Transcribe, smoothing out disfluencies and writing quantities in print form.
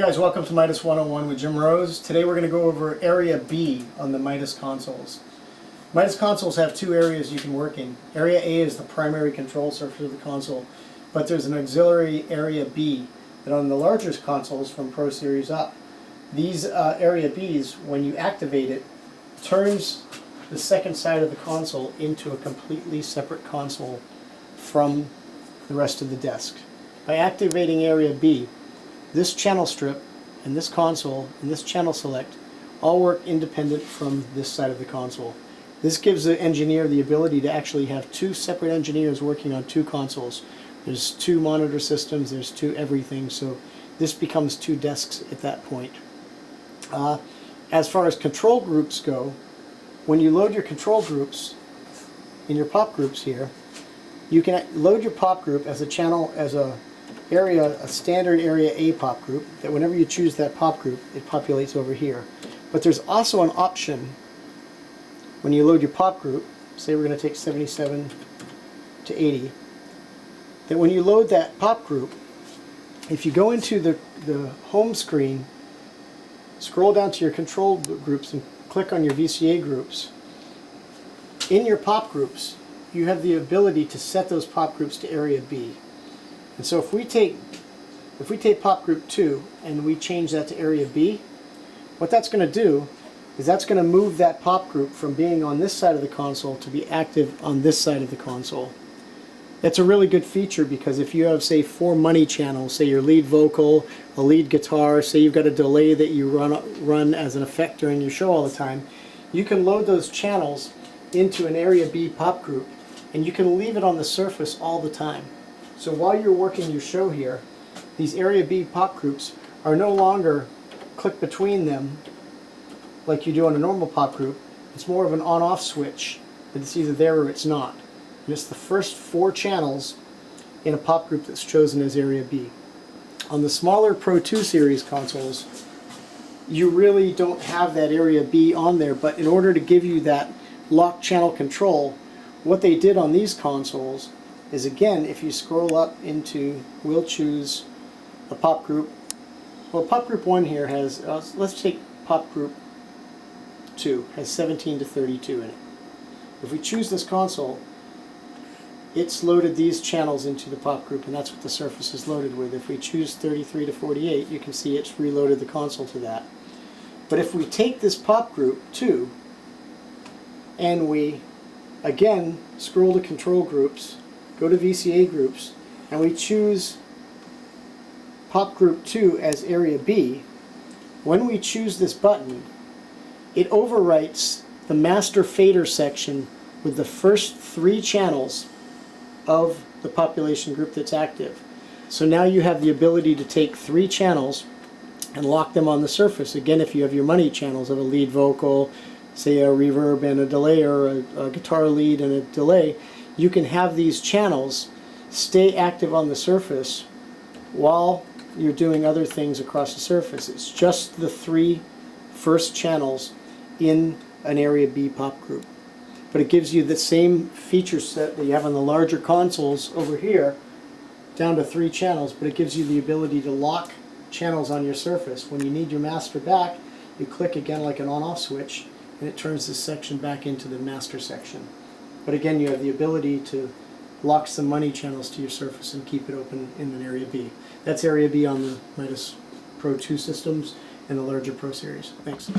guys, welcome to Midas 101 with Jim Roese. Today we're going to go over Area B on the Midas consoles. Midas consoles have two areas you can work in. Area A is the primary control surface of the console, but there's an auxiliary Area B that on the larger consoles from Pro Series up. These Area Bs, when you activate it, turns the second side of the console into a completely separate console from the rest of the desk. By activating Area B, this channel strip and this console and this channel select all work independent from this side of the console. This gives the engineer the ability to actually have two separate engineers working on two consoles. There's two monitor systems, there's two everything, so this becomes two desks at that point. As far as control groups go, when you load your control groups in your pop groups here, you can load your pop group as a channel, as a standard Area A pop group, that whenever you choose that pop group, it populates over here. But there's also an option when you load your pop group, say we're going to take 77 to 80, that when you load that pop group, if you go into the home screen, scroll down to your control groups and click on your VCA groups, in your pop groups, you have the ability to set those pop groups to Area B. And so if we take pop group 2 and we change that to Area B, what that's going to do is that's going to move that pop group from being on this side of the console to be active on this side of the console. That's a really good feature because if you have, say, 4 money channels, say your lead vocal, a lead guitar, say you've got a delay that you run as an effect during your show all the time, you can load those channels into an Area B pop group and you can leave it on the surface all the time. So while you're working your show here, these Area B pop groups are no longer click between them like you do on a normal pop group. It's more of an on-off switch. It's either there or it's not. And it's the first 4 channels in a pop group that's chosen as Area B. On the smaller Pro 2 Series consoles, you really don't have that Area B on there, but in order to give you that lock channel control, what they did on these consoles is, again, if you scroll up into, we'll choose a pop group. Well, pop group 1 here has, let's take pop group 2, has 17 to 32 in it. If we choose this console, it's loaded these channels into the pop group, and that's what the surface is loaded with. If we choose 33 to 48, you can see it's reloaded the console to that. But if we take this pop group 2 and we, again, scroll to control groups, go to VCA groups, and we choose pop group 2 as Area B, when we choose this button, it overwrites the master fader section with the first 3 channels of the population group that's active. So now you have the ability to take 3 channels and lock them on the surface. Again, if you have your money channels of a lead vocal, say a reverb and a delay, or a guitar lead and a delay, you can have these channels stay active on the surface while you're doing other things across the surface. It's just the 3 first channels in an Area B pop group. But it gives you the same feature set that you have on the larger consoles over here, down to 3 channels, but it gives you the ability to lock channels on your surface. When you need your master back, you click again like an on-off switch, and it turns this section back into the master section. But again, you have the ability to lock some money channels to your surface and keep it open in an Area B. That's Area B on the Midas Pro 2 systems and the larger Pro Series. Thanks.